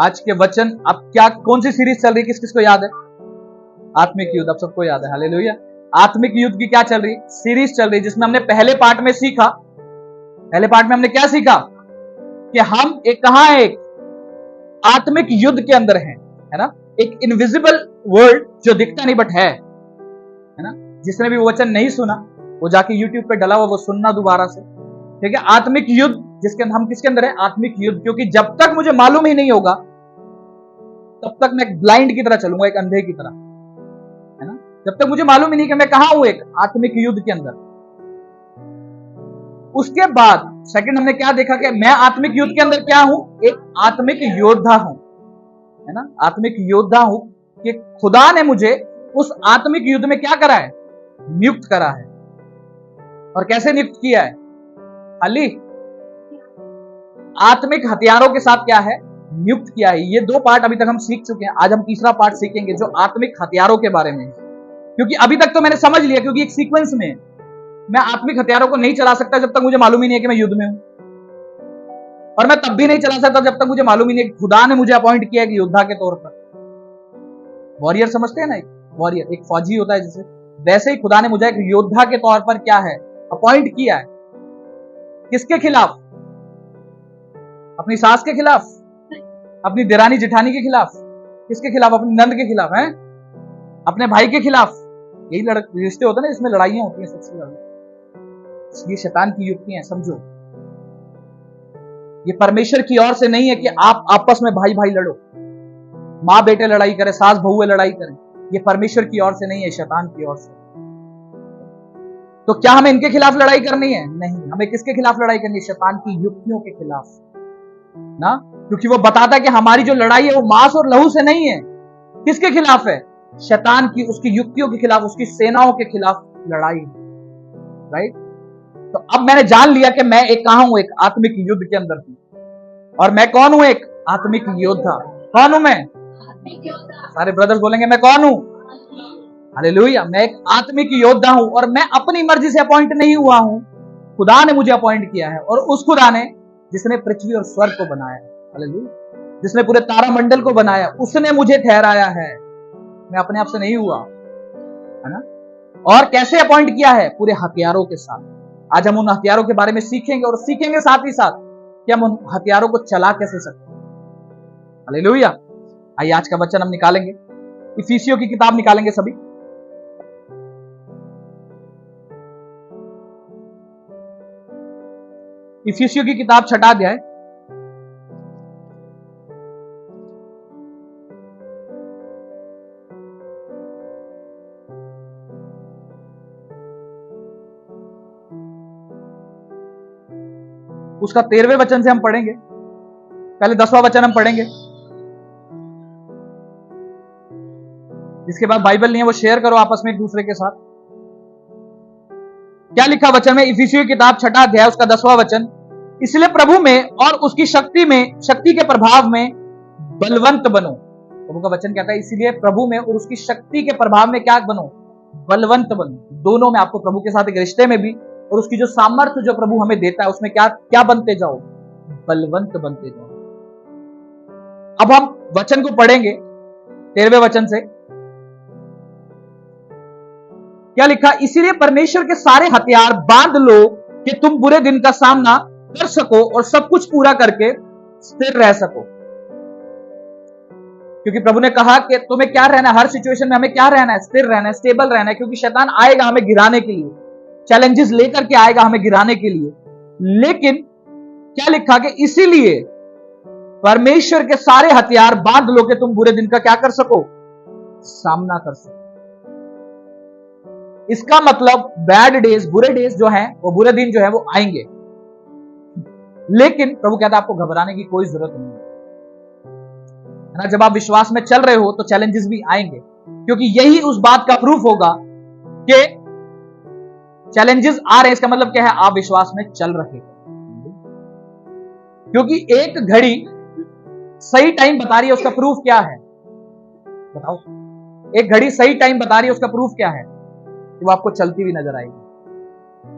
आज के वचन, अब क्या कौन सी सीरीज चल रही है, किस किस को याद है? आत्मिक युद्ध, अब सबको याद है, हालेलुया। आत्मिक युद्ध की क्या चल रही सीरीज चल रही, जिसमें हमने पहले पार्ट में सीखा, पहले पार्ट में हमने क्या सीखा कि हम एक कहां है, एक आत्मिक युद्ध के अंदर हैं, है ना, एक इनविजिबल वर्ल्ड जो दिखता नहीं बट है ना। जिसने भी वो वचन नहीं सुना वो जाके यूट्यूब पे डला हुआ वो सुनना दोबारा से, ठीक है। आत्मिक युद्ध जिसके हम किसके अंदर है, आत्मिक युद्ध, क्योंकि जब तक मुझे मालूम ही नहीं होगा तब तक मैं एक ब्लाइंड की तरह चलूंगा, एक अंधे की तरह, है ना। जब तक मुझे मालूम ही नहीं कि मैं कहां हूं, एक आत्मिक युद्ध के अंदर। उसके बाद सेकंड हमने क्या देखा कि मैं आत्मिक युद्ध के अंदर क्या हूं, एक आत्मिक योद्धा हूं, है ना, आत्मिक योद्धा हूं कि खुदा ने मुझे उस आत्मिक युद्ध में क्या करा है, नियुक्त करा है। और कैसे नियुक्त किया है? खाली आत्मिक हथियारों के साथ क्या है, नियुक्त किया है। ये दो पार्ट अभी तक हम सीख चुके हैं, आज हम तीसरा पार्ट सीखेंगे जो आत्मिक हथियारों के बारे में, क्योंकि अभी तक तो मैंने समझ लिया, क्योंकि एक सीक्वेंस में मैं आत्मिक हथियारों को नहीं चला सकता जब तक मुझे मालूम ही नहीं है कि मैं युद्ध में हूं, और मैं तब भी नहीं चला सकता जब तक मुझे मालूम ही नहीं है कि खुदा ने मुझे अपॉइंट किया है कि योद्धा के तौर पर। वॉरियर समझते हैं ना, एक वॉरियर, एक फौजी होता है जैसे, वैसे ही खुदा ने मुझे एक योद्धा के तौर पर क्या है, अपॉइंट किया है। किसके खिलाफ? अपनी सास के खिलाफ, अपनी देरानी जेठानी के खिलाफ, किसके खिलाफ? अपनी नंद के खिलाफ, है अपने भाई के खिलाफ। यही रिश्ते होते हैं ना जिसमें लड़ाइयां होती हैं सबसे ज्यादा। ये शैतान की युक्ति है, समझो। ये परमेश्वर की ओर से नहीं है कि आप आपस में भाई भाई लड़ो, माँ बेटे लड़ाई करें, सास बहुएं लड़ाई करें। ये परमेश्वर की ओर से नहीं है, शैतान की ओर से। तो क्या हमें इनके खिलाफ लड़ाई करनी है? नहीं, हमें किसके खिलाफ लड़ाई करनी है? शैतान की युक्तियों के खिलाफ ना, क्योंकि वो बताता है कि हमारी जो लड़ाई है वो मांस और लहू से नहीं है। किसके खिलाफ है? शैतान की, उसकी युक्तियों के खिलाफ, उसकी सेनाओं के खिलाफ लड़ाई, राइट। तो अब मैंने जान लिया कि मैं एक कहां हूं, एक आत्मिक युद्ध के अंदर हूं। और मैं कौन हूं? एक आत्मिक योद्धा। कौन हूं मैं? सारे ब्रदर्स बोलेंगे मैं कौन हूं? हालेलुया। मैं एक आत्मिक योद्धा हूं, और मैं अपनी मर्जी से अपॉइंट नहीं हुआ हूं, खुदा ने मुझे अपॉइंट किया है। और उस खुदा ने जिसने पृथ्वी और स्वर्ग को बनाया, हालेलुया, जिसने पूरे तारामंडल को बनाया, उसने मुझे ठहराया है। मैं अपने आप से नहीं हुआ, है ना। और कैसे अपॉइंट किया है? पूरे हथियारों के साथ। आज हम उन हथियारों के बारे में सीखेंगे, और सीखेंगे साथ ही साथ कि हम उन हथियारों को चला कैसे सकते हैं। हालेलुया। आइए आज का वचन हम निकालेंगे, इफिसियों की किताब निकालेंगे सभी। इफिसियों की किताब 6वां अध्याय, उसका 13वें वचन से हम पढ़ेंगे। पहले 10वां वचन हम पढ़ेंगे, जिसके बाद बाइबल नहीं है वो शेयर करो आपस में एक दूसरे के साथ। क्या लिखा वचन में? इफिसियों की किताब 6वां अध्याय उसका 10वां वचन। इसलिए प्रभु में और उसकी शक्ति के प्रभाव में बलवंत बनो। प्रभु का वचन कहता है इसलिए प्रभु में और उसकी शक्ति के प्रभाव में क्या बनो? बलवंत बनो। दोनों में, आपको प्रभु के साथ एक रिश्ते में भी, और उसकी जो सामर्थ्य जो प्रभु हमें देता है उसमें क्या क्या बनते जाओ? बलवंत बनते जाओ। अब हम वचन को पढ़ेंगे 13वें वचन से। क्या लिखा? इसीलिए परमेश्वर के सारे हथियार बांध लो कि तुम बुरे दिन का सामना कर सको और सब कुछ पूरा करके स्थिर रह सको। क्योंकि प्रभु ने कहा कि तुम्हें क्या रहना है, हर सिचुएशन में हमें क्या रहना है? स्थिर रहना है, स्टेबल रहना है, क्योंकि शैतान आएगा हमें गिराने के लिए, चैलेंजेस लेकर के आएगा हमें गिराने के लिए। लेकिन क्या लिखा कि इसीलिए परमेश्वर के सारे हथियार बांध लो कि तुम बुरे दिन का क्या कर सको? सामना कर सको। इसका मतलब बैड डेज, बुरे डेज जो हैं, वो बुरे दिन जो है वो आएंगे, लेकिन प्रभु कहता है आपको घबराने की कोई जरूरत नहीं है ना। जब आप विश्वास में चल रहे हो तो चैलेंजेस भी आएंगे, क्योंकि यही उस बात का प्रूफ होगा कि चैलेंजेस आ रहे हैं, इसका मतलब क्या है? आप विश्वास में चल रहे हो। क्योंकि एक घड़ी सही टाइम बता रही है, उसका प्रूफ क्या है? बताओ। एक घड़ी सही टाइम बता रही है, उसका प्रूफ क्या है? वो आपको चलती हुई नजर आएगी,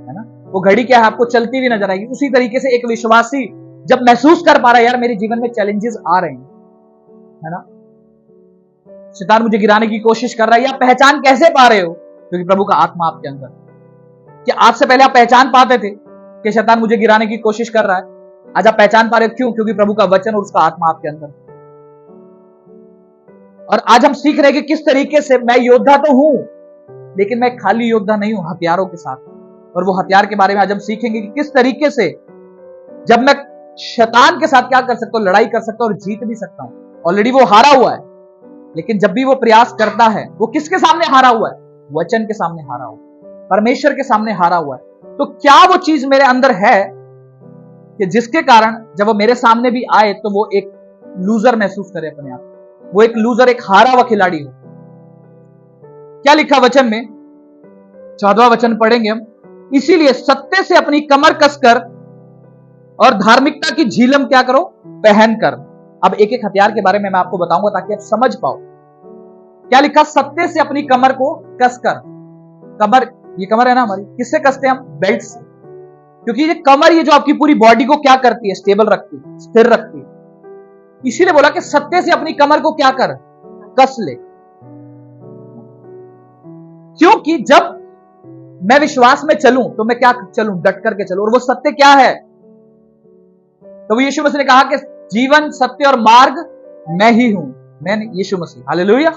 है ना। वो घड़ी क्या है? आपको चलती हुई नजर आएगी। उसी तरीके से एक विश्वासी जब महसूस कर पा रहा है यार मेरे जीवन में चैलेंजेस आ रहे हैं, है ना? शैतान मुझे गिराने की कोशिश कर रहा है। या पहचान कैसे पा रहे हो? क्योंकि प्रभु का आत्मा आपके अंदर। क्या आज से पहले आप पहचान पाते थे कि शैतान मुझे गिराने की कोशिश कर रहा है? आज आप पहचान पा रहे हो, क्यों? क्योंकि प्रभु का वचन और उसका आत्मा आपके अंदर। और आज हम सीख रहे हैं कि किस तरीके से मैं योद्धा तो हूं, लेकिन मैं खाली योद्धा नहीं हूं, हथियारों के साथ। और वो हथियार के बारे में आज हम सीखेंगे कि किस तरीके से जब मैं शैतान के साथ क्या कर सकता हूं, लड़ाई कर सकता हूं और जीत भी सकता हूं। ऑलरेडी वो हारा हुआ है, लेकिन जब भी वो प्रयास करता है, वो किसके सामने हारा हुआ है? वचन के सामने हारा हुआ है, परमेश्वर के सामने हारा हुआ है। तो क्या वो चीज मेरे अंदर है कि जिसके कारण जब वो मेरे सामने भी आए तो वो एक लूजर महसूस करे अपने आप, वो एक लूजर, एक हारा हुआ खिलाड़ी हो? क्या लिखा वचन में? 14वां वचन पढ़ेंगे हम। इसीलिए सत्य से अपनी कमर कसकर और धार्मिकता की झीलम क्या करो? पहनकर। अब एक एक हथियार के बारे में मैं आपको बताऊंगा ताकि आप समझ पाओ। क्या लिखा? सत्य से अपनी कमर को कसकर। कमर, ये कमर है ना हमारी, किससे कसते हैं हम? बेल्ट से। क्योंकि ये कमर, ये जो आपकी पूरी बॉडी को क्या करती है? स्टेबल रखती है, स्थिर रखती है। इसीलिए बोला कि सत्य से अपनी कमर को क्या कर? कस ले। क्योंकि जब मैं विश्वास में चलूं तो मैं क्या चलूं? डट करके चलूं। और वो सत्य क्या है? तो यीशु मसीह ने कहा कि जीवन, सत्य और मार्ग मैं ही हूं। मैं यीशु मसीह, हालेलुया।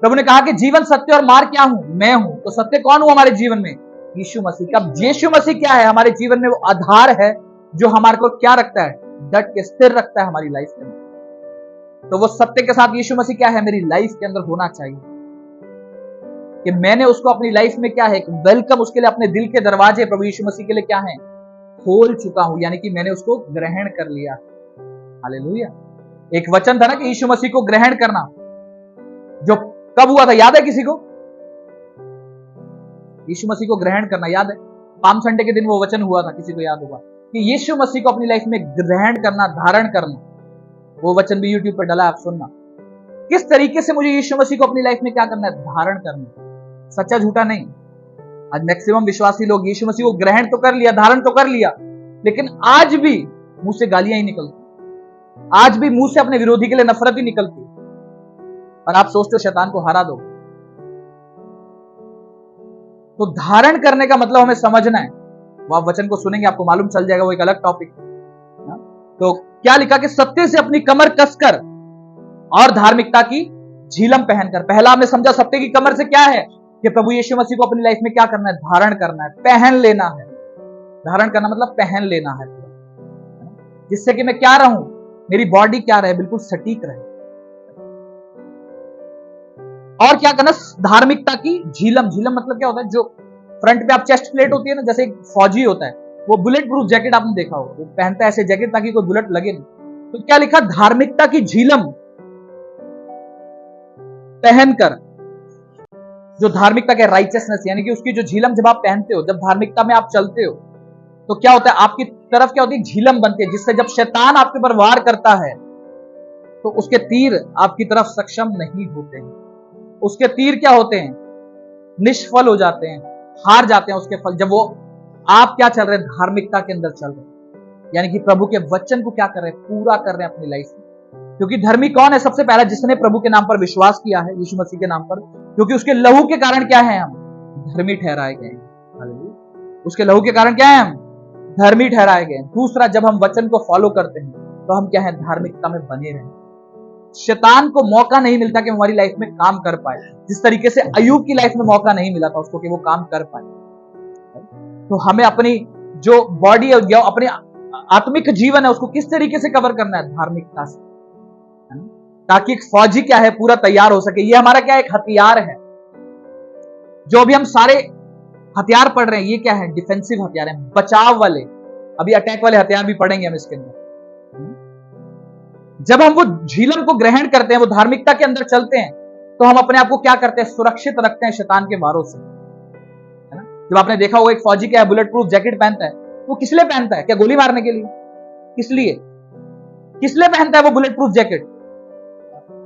प्रभु ने कहा कि जीवन, सत्य और मार्ग क्या हूं? मैं हूं। तो सत्य कौन हुआ हमारे जीवन में? यीशु मसीह का। यीशु मसीह क्या है हमारे जीवन में? वो आधार है जो हमारे को क्या रखता है? डट के, स्थिर रखता है हमारी लाइफ के अंदर। तो वो सत्य के साथ यीशु मसीह क्या है? मेरी लाइफ के अंदर होना चाहिए कि मैंने उसको अपनी लाइफ में क्या है? वेलकम, उसके लिए अपने दिल के दरवाजे प्रभु यीशु मसीह के लिए क्या है? खोल चुका हूं, यानी कि मैंने उसको ग्रहण कर लिया। हालेलुया। एक वचन था ना कि यीशु मसीह को ग्रहण करना, जो कब हुआ था? याद है किसी को? यीशु मसीह को ग्रहण करना याद है? पाम संडे के दिन वो वचन हुआ था, किसी को याद होगा कि यीशु मसीह को अपनी लाइफ में ग्रहण करना, धारण करना। वो वचन भी यूट्यूब पर डला, आप सुनना। किस तरीके से मुझे यीशु मसीह को अपनी लाइफ में क्या करना है? धारण करना। सच्चा झूठा नहीं। आज मैक्सिमम विश्वासी लोग यीशु मसीह को ग्रहण तो कर लिया, धारण तो कर लिया, लेकिन आज भी मुंह से गालियां ही निकलती, आज भी मुंह से अपने विरोधी के लिए नफरत ही निकलती। और आप सोचते हो शैतान को हरा दो। तो धारण करने का मतलब हमें समझना है। वो आप वचन को सुनेंगे, आपको मालूम चल जाएगा, वो एक अलग टॉपिक है। तो क्या लिखा कि सत्य से अपनी कमर कसकर और धार्मिकता की झीलम पहनकर। पहला हमने समझा सत्य की कमर से क्या है कि प्रभु यीशु मसीह को अपनी लाइफ में क्या करना है? धारण करना है, पहन लेना है। धारण करना मतलब पहन लेना है, जिससे कि मैं क्या रहूं? मेरी बॉडी क्या रहे? बिल्कुल सटीक रहे। और क्या करना? धार्मिकता की झीलम। झीलम मतलब क्या होता है? जो फ्रंट पे आप चेस्ट प्लेट होती है ना, जैसे एक फौजी होता है, वो बुलेट प्रूफ जैकेट आपने देखा होगा, वो पहनता है ऐसे जैकेट ताकि कोई बुलेट लगे नहीं। तो क्या लिखा? धार्मिकता की झीलम पहनकर। जो धार्मिकता के राइचियसनेस, यानी कि उसकी जो झीलम जब आप पहनते हो, जब धार्मिकता में आप चलते हो, तो क्या होता है? आपकी तरफ क्या होती है? झीलम बनती है, जिससे जब शैतान आपके ऊपर वार करता है तो उसके तीर आपकी तरफ सक्षम नहीं होते हैं। उसके तीर क्या होते हैं? निष्फल हो जाते हैं, हार जाते हैं उसके फल। जब वो आप क्या चल रहे हैं? धार्मिकता के अंदर चल रहे हैं, यानी कि प्रभु के वचन को क्या कर रहे हैं? पूरा कर रहे हैं अपनी लाइफ में। क्योंकि धर्मी कौन है? सबसे पहला जिसने प्रभु के नाम पर विश्वास किया है, यीशु मसीह के नाम पर। क्योंकि उसके लहू के कारण क्या है? हम धर्मी ठहराए गए हैं। उसके लहू के कारण क्या है? हम धर्मी ठहराए गए हैं। दूसरा, जब हम वचन को फॉलो करते हैं तो हम क्या है? धार्मिकता में बने रहें। शैतान को मौका नहीं मिलता कि हमारी लाइफ में काम कर पाए, जिस तरीके से अय्यूब की लाइफ में मौका नहीं मिला था उसको कि वो काम कर पाए। तो हमें अपनी जो बॉडी है, अपने आत्मिक जीवन है, उसको किस तरीके से कवर करना है? धार्मिकता से, ताकि एक फौजी क्या है? पूरा तैयार हो सके। ये हमारा क्या? एक हथियार है। जो भी हम सारे हथियार पढ़ रहे हैं, ये क्या है? डिफेंसिव हथियार है, बचाव वाले। अभी अटैक वाले हथियार भी पढ़ेंगे हम इसके अंदर। जब हम वो झीलम को ग्रहण करते हैं, वो धार्मिकता के अंदर चलते हैं, तो हम अपने आप को क्या करते हैं? सुरक्षित रखते हैं शैतान के वारों से, है ना? जब आपने देखा होगा एक फौजी क्या है? बुलेट प्रूफ जैकेट पहनता है। वो किस लिए पहनता है? क्या गोली मारने के लिए? किस लिए पहनता है वो बुलेट प्रूफ जैकेट?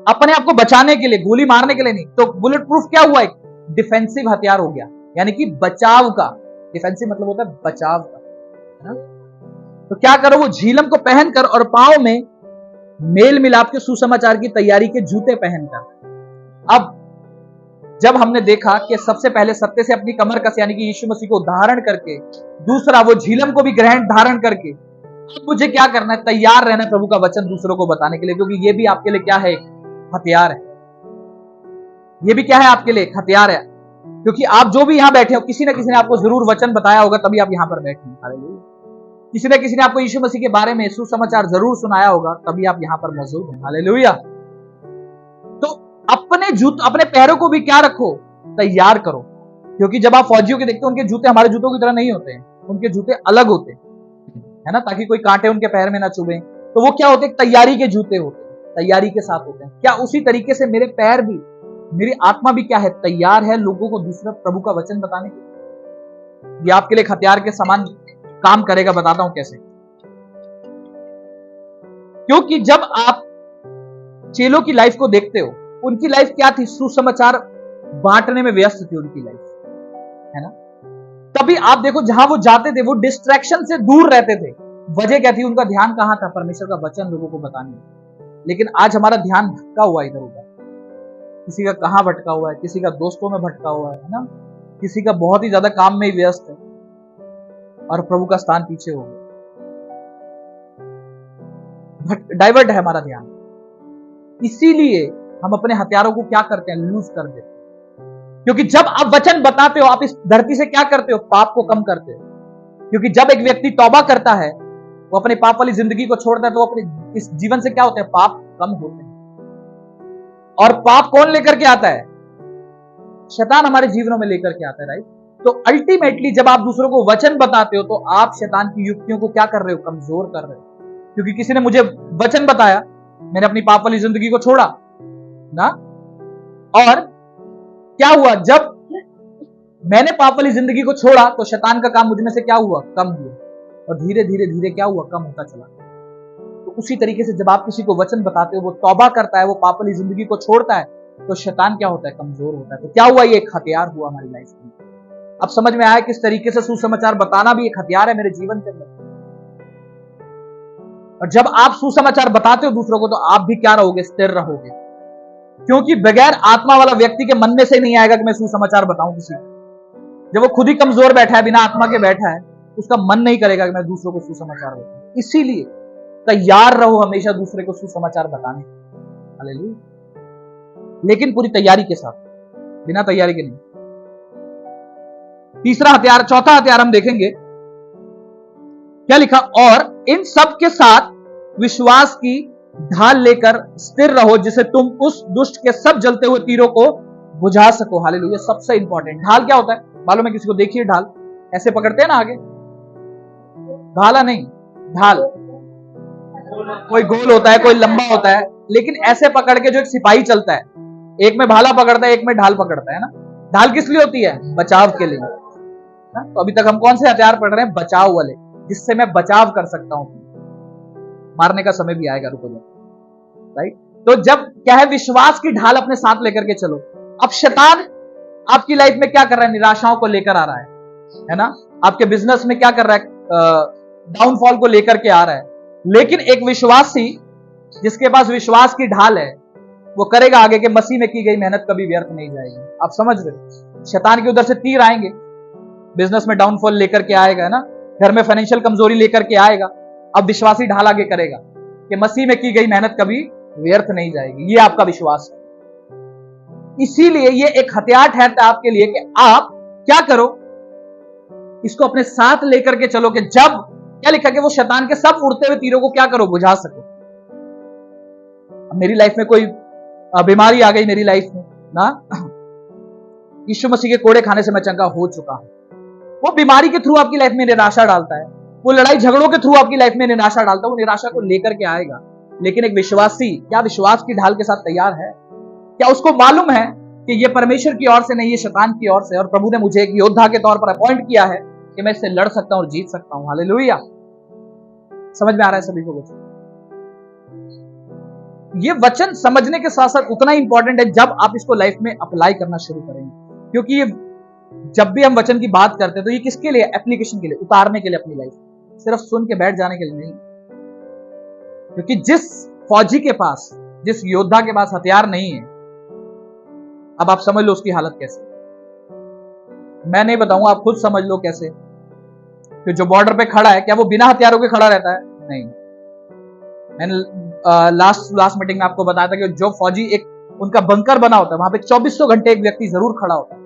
अपने आप को बचाने के लिए, गोली मारने के लिए नहीं। तो बुलेट प्रूफ क्या हुआ? एक डिफेंसिव हथियार हो गया, यानी कि बचाव का। डिफेंसिव मतलब होता है बचाव का, है ना? तो क्या करो? वो झीलम को पहनकर और पांव में मेल मिलाप के सुसमाचार की तैयारी के जूते पहनकर। अब जब हमने देखा कि सबसे पहले सत्य से अपनी कमर कस, यानी कि यीशु मसीह को धारण करके, दूसरा वो झीलम को भी ग्रहण धारण करके, मुझे क्या करना है? तैयार रहना है प्रभु का वचन दूसरों को बताने के लिए, क्योंकि ये भी आपके लिए क्या है? एक हथियार है। ये भी क्या है? आपके लिए एक हथियार है। क्योंकि आप जो भी यहां बैठे हो, किसी ना किसी ने आपको जरूर वचन बताया होगा, तभी आप यहां पर बैठे हैं। हालेलुया। किसी न किसी ने आपको यीशु मसीह के बारे में सुसमाचार जरूर सुनाया होगा, तभी आप यहां पर मौजूद हैं। हालेलुया। तो अपने पैरों को भी क्या रखो? तैयार करो। क्योंकि जब आप फौजियों के देखते हो, उनके जूते हमारे जूतों की तरह नहीं होते हैं, उनके जूते अलग होते हैं, है ना, ताकि कोई कांटे उनके पैर में ना चुभे। तो वो क्या होते हैं? तैयारी के जूते होते हैं, तैयारी के साथ होते हैं। क्या उसी तरीके से मेरे पैर भी, मेरी आत्मा भी क्या है? तैयार है लोगों को दूसरा प्रभु का वचन बताने के। ये आपके लिए हथियार के समान काम करेगा। बताता हूं कैसे। क्योंकि जब आप चेलों की लाइफ को देखते हो, उनकी लाइफ क्या थी? सुसमाचार बांटने में व्यस्त थी उनकी लाइफ, है ना। तभी आप देखो, जहां वो जाते थे, वो डिस्ट्रैक्शन से दूर रहते थे। वजह क्या थी? उनका ध्यान कहां था? परमेश्वर का वचन लोगों को बताने में। लेकिन आज हमारा ध्यान भटका हुआ इधर उधर। किसी का कहां भटका हुआ है? किसी का दोस्तों में भटका हुआ है ना, किसी का बहुत ही ज्यादा काम में ही व्यस्त है, और प्रभु का स्थान पीछे हो गया। डाइवर्ट है हमारा ध्यान। इसीलिए हम अपने हथियारों को क्या करते हैं? लूज कर देते हैं। क्योंकि जब आप वचन बताते हो, आप इस धरती से क्या करते हो? पाप को कम करते हो। क्योंकि जब एक व्यक्ति तौबा करता है, वो अपने पाप वाली जिंदगी को छोड़ता है, तो अपने इस जीवन से क्या होते हैं? पाप कम होते हैं। और पाप कौन लेकर के आता है? शैतान हमारे जीवनों में लेकर के आता है, राइट। तो अल्टीमेटली जब आप दूसरों को वचन बताते हो, तो आप शैतान की युक्तियों को क्या कर रहे हो? कमजोर कर रहे हो। क्योंकि किसी ने मुझे वचन बताया, मैंने अपनी पाप वाली जिंदगी को छोड़ा ना, और क्या हुआ? जब मैंने पाप वाली जिंदगी को छोड़ा, तो शैतान का काम मुझमें से क्या हुआ? कम हुआ। और धीरे धीरे धीरे क्या हुआ? कम होता चला। तो उसी तरीके से जब आप किसी को वचन बताते हो, वो तौबा करता है, वो पाप वाली जिंदगी को छोड़ता है, तो शैतान क्या होता है? कमजोर होता है। तो क्या हुआ? ये एक हथियार हुआ हमारी लाइफ में। अब समझ में आया किस तरीके से सुसमाचार बताना भी एक हथियार है मेरे जीवन के अंदर। और जब आप सुसमाचार बताते हो दूसरों को, तो आप भी क्या रहोगे? स्थिर रहोगे। क्योंकि बगैर आत्मा वाला व्यक्ति के मन में से नहीं आएगा कि मैं सुसमाचार बताऊं किसी को। जब वो खुद ही कमजोर बैठा है, बिना आत्मा के बैठा है, उसका मन नहीं करेगा कि मैं दूसरों को सुसमाचार बताऊं। इसीलिए तैयार रहो हमेशा दूसरे को सुसमाचार बताने। हालेलुया। लेकिन पूरी तैयारी के साथ, बिना तैयारी के नहीं। तीसरा हथियार, चौथा हथियार हम देखेंगे, क्या लिखा? और इन सब के साथ विश्वास की ढाल लेकर स्थिर रहो, जिसे तुम उस दुष्ट के सब जलते हुए तीरों को बुझा सको। हालेलुया। सबसे इंपॉर्टेंट, ढाल क्या होता है मालूम है किसी को? देखिए, ढाल ऐसे पकड़ते हैं ना आगे, भाला नहीं, ढाल। कोई गोल होता है, कोई लंबा होता है, लेकिन ऐसे पकड़ के जो एक सिपाही चलता है, एक में भाला पकड़ता है, एक में ढाल पकड़ता है ना। ढाल किस लिए होती है? बचाव के लिए। तो अभी तक हम कौन से हथियार पढ़ रहे हैं? बचाव वाले, जिससे मैं बचाव कर सकता हूं। मारने का समय भी आएगा, रुको जरा, राइट। तो जब क्या है? विश्वास की ढाल अपने साथ लेकर के चलो। अब शैतान आपकी लाइफ में क्या कर रहा है? निराशाओं को लेकर आ रहा है ना। आपके बिजनेस में क्या कर रहा है? डाउनफॉल को लेकर के आ रहा है। लेकिन एक विश्वासी जिसके पास विश्वास की ढाल है, वो करेगा आगे के मसीह में की गई मेहनत कभी व्यर्थ नहीं जाएगी। आप समझ रहे? शैतान के उधर से तीर आएंगे, बिजनेस में डाउनफॉल लेकर के आएगा, है ना, घर में फाइनेंशियल कमजोरी लेकर के आएगा। अब विश्वासी ढाल आगे करेगा कि मसीह में की गई मेहनत कभी व्यर्थ नहीं जाएगी। ये आपका विश्वास है। इसीलिए ये एक हथियार ठहरता है आपके लिए कि आप क्या करो? इसको अपने साथ लेकर के चलो, कि जब क्या लिखा कि वो शैतान के सब उड़ते हुए तीरों को क्या करो? बुझा सको। अब मेरी लाइफ में कोई बीमारी आ गई मेरी लाइफ में ना, यीशु मसीह के कोड़े खाने से मैं चंगा हो चुका हूं। वो बीमारी के थ्रू आपकी लाइफ में निराशा डालता है, वो लड़ाई झगड़ों के थ्रू आपकी लाइफ में निराशा डालता है, वो निराशा को लेकर के आएगा। लेकिन एक विश्वासी क्या विश्वास की ढाल के साथ तैयार है? क्या उसको मालूम है कि ये परमेश्वर की ओर से नहीं, ये शैतान की ओर से, और प्रभु ने मुझे एक योद्धा के तौर पर अपॉइंट किया है कि मैं इससे लड़ सकता हूं और जीत सकता हूं। हालेलुया। समझ में आ रहा है सभी को वचन? ये वचन समझने के साथ साथ उतना ही इंपॉर्टेंट है जब आप इसको लाइफ में अप्लाई करना शुरू करेंगे। क्योंकि ये जब भी हम वचन की बात करते हैं, तो ये किसके लिए? एप्लीकेशन के लिए, उतारने के लिए अपनी लाइफ, सिर्फ सुन के बैठ जाने के लिए नहीं। क्योंकि जिस फौजी के पास, जिस योद्धा के पास हथियार नहीं है, अब आप समझ लो उसकी हालत कैसे। मैं नहीं बताऊंगा, आप खुद समझ लो कैसे। कि जो बॉर्डर पे खड़ा है, क्या वो बिना हथियारों के खड़ा रहता है? नहीं। मैंने लास्ट मीटिंग में आपको बताया था कि जो फौजी एक उनका बंकर बना होता है, वहां पे 2400 घंटे एक व्यक्ति जरूर खड़ा होता है।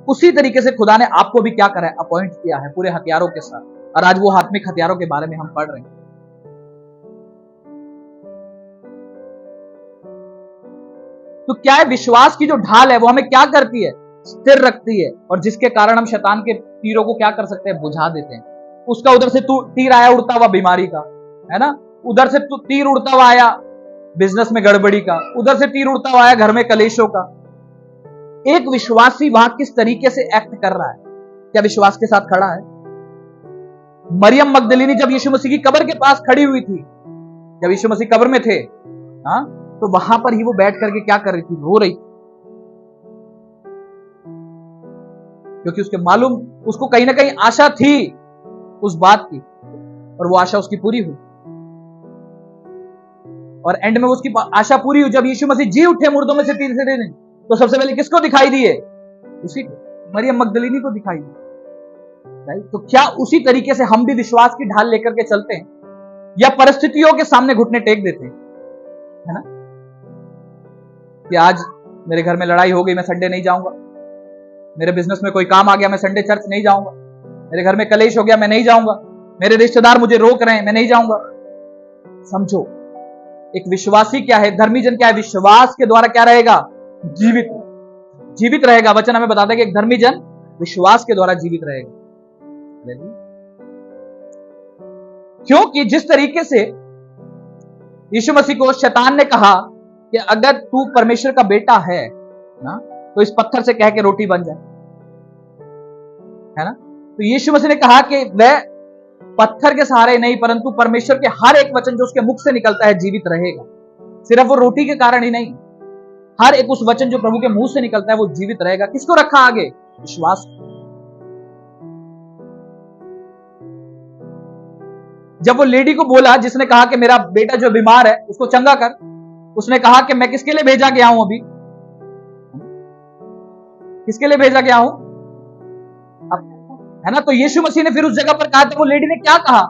उसी तरीके से खुदा ने आपको भी क्या करा है? अपॉइंट किया है पूरे हथियारों के साथ। और आज वो आत्मिक हथियारों के बारे में हम पढ़ रहे हैं। तो क्या है? विश्वास की जो ढाल है वो हमें क्या करती है? स्थिर रखती है, और जिसके कारण हम शैतान के तीरों को क्या कर सकते हैं? बुझा देते हैं। उसका उधर से तीर आया उड़ता हुआ बीमारी का, है ना, उधर से तीर उड़ता हुआ आया बिजनेस में गड़बड़ी का, उधर से तीर उड़ता हुआ आया घर में कलेशों का। एक विश्वासी वहां किस तरीके से एक्ट कर रहा है? क्या विश्वास के साथ खड़ा है? मरियम मगदलीनी जब यीशु मसीह की कब्र के पास खड़ी हुई थी, जब यीशु मसीह कब्र में थे, हाँ, तो वहां पर ही वो बैठ करके क्या कर रही थी? रो रही थी। क्योंकि उसके मालूम, उसको कहीं ना कहीं आशा थी उस बात की, और वो आशा उसकी पूरी हुई। और एंड में उसकी आशा पूरी हुई जब यीशु मसीह जी उठे मुर्दों में से तीसरे दिन। तो सबसे पहले किसको दिखाई दिए? उसी को, मरियम मगदलीनी को दिखाई दी। तो क्या उसी तरीके से हम भी विश्वास की ढाल लेकर के चलते हैं, या परिस्थितियों के सामने घुटने टेक देते हैं? है ना, कि आज मेरे घर में लड़ाई हो गई, मैं संडे नहीं जाऊंगा। मेरे बिजनेस में कोई काम आ गया, मैं संडे चर्च नहीं जाऊंगा। मेरे घर में कलेश हो गया, मैं नहीं जाऊंगा। मेरे रिश्तेदार मुझे रोक रहे हैं, मैं नहीं जाऊंगा। समझो, एक विश्वासी क्या है? धर्मी जन क्या है? विश्वास के द्वारा क्या रहेगा? जीवित रहेगा। वचन हमें बताता है कि एक धर्मी जन विश्वास के द्वारा जीवित रहेगा। क्योंकि जिस तरीके से यीशु मसीह को शैतान ने कहा कि अगर तू परमेश्वर का बेटा है ना, तो इस पत्थर से कह के रोटी बन जाए, है ना, तो यीशु मसीह ने कहा कि वह पत्थर के सहारे नहीं, परंतु परमेश्वर के हर एक वचन जो उसके मुख से निकलता है जीवित रहेगा। सिर्फ वो रोटी के कारण ही नहीं, हर एक उस वचन जो प्रभु के मुंह से निकलता है वो जीवित रहेगा। किसको रखा आगे? विश्वास। जब वो लेडी को बोला, जिसने कहा कि मेरा बेटा जो बीमार है उसको चंगा कर, उसने कहा कि मैं किसके लिए भेजा गया हूं? अभी किसके लिए भेजा गया हूं? है ना, तो यीशु मसीह ने फिर उस जगह पर कहा था, वो लेडी ने क्या कहा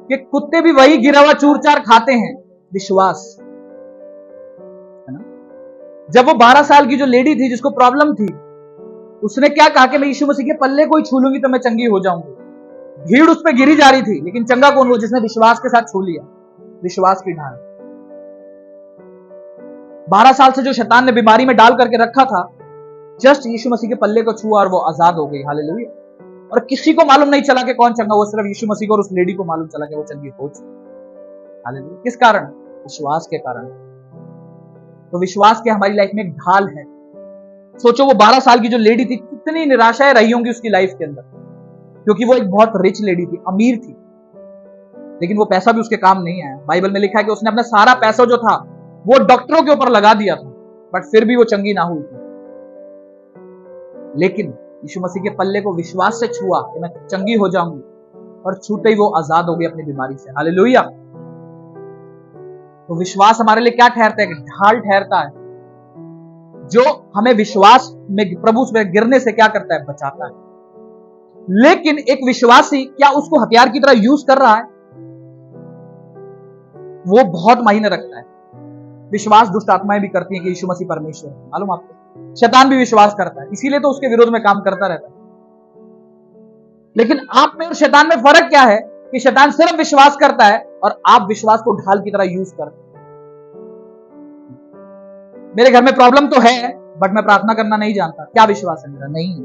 कि कुत्ते भी वही गिरा हुआ चूर चार खाते हैं, विश्वास। है ना, जब वो 12 साल की जो लेडी थी जिसको प्रॉब्लम थी, उसने क्या कहा कि मैं यीशु मसीह के पल्ले को ही छू लूंगी तो मैं चंगी हो जाऊंगी। भीड़ उस पर गिरी जा रही थी, लेकिन चंगा कौन? वो जिसने विश्वास के साथ छू लिया। विश्वास की ढाल। 12 साल से जो शैतान ने बीमारी में डाल करके रखा था, जस्ट यीशु मसीह के पल्ले को छुआ और वो आजाद हो गई। हालेलुया। और किसी को मालूम नहीं चला कि कौन चंगा, वो सिर्फ यीशु मसीह को और उस लेडी को मालूम चला कि वो चंगी हो चुकी। हालेलुया। किस कारण? विश्वास के कारण। तो विश्वास के हमारी लाइफ में एक ढाल है। सोचो, वो 12 साल की जो लेडी थी, कितनी निराशाएं रही होंगी उसकी लाइफ के अंदर, क्योंकि वो एक बहुत रिच लेडी थी, अमीर थी, लेकिन वो पैसा भी उसके काम नहीं आया। बाइबल में लिखा है कि उसने अपना सारा पैसा जो था वो डॉक्टरों के ऊपर लगा दिया था, बट फिर भी वो चंगी ना हुई थी। लेकिन यीशु मसीह के पल्ले को विश्वास से छुआ कि मैं चंगी हो जाऊंगी, और छूते ही वो आजाद हो गई अपनी बीमारी से। हालेलुया। तो विश्वास हमारे लिए क्या ठहरता है? ढाल ठहरता है, जो हमें विश्वास में प्रभु में गिरने से क्या करता है? बचाता है। लेकिन एक विश्वासी क्या उसको हथियार की तरह यूज कर रहा है? वो बहुत मायने रखता है। विश्वास दुष्ट आत्माएं भी करती हैं कि यीशु मसीह परमेश्वर है, मालूम आपको। शैतान भी विश्वास करता है, इसीलिए तो उसके विरोध में काम करता रहता है। लेकिन आप में और शैतान में फर्क क्या है? कि शैतान सिर्फ विश्वास करता है और आप विश्वास को ढाल की तरह यूज करते हैं। मेरे घर में प्रॉब्लम तो है, बट मैं प्रार्थना करना नहीं जानता। क्या विश्वास है मेरा? नहीं है।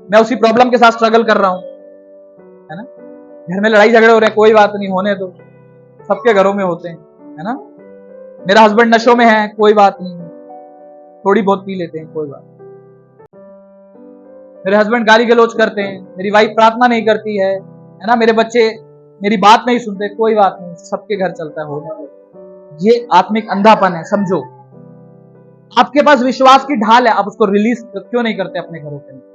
मैं उसी प्रॉब्लम के साथ स्ट्रगल कर रहा हूं, है ना। घर में लड़ाई झगड़े हो रहे हैं, कोई बात नहीं, होने दो, सबके घरों में होते हैं, है ना। मेरा हस्बैंड नशों में है, कोई बात नहीं, थोड़ी बहुत पी लेते हैं, कोई बात नहीं। मेरे हस्बैंड गाली गलौज करते हैं, मेरी वाइफ प्रार्थना नहीं करती है ना। मेरे बच्चे मेरी बात नहीं सुनते, कोई बात नहीं, सबके घर चलता है, होने दो। ये आत्मिक अंधापन है। समझो, आपके पास विश्वास की ढाल है, आप उसको रिलीज क्यों नहीं करते अपने घरों के अंदर?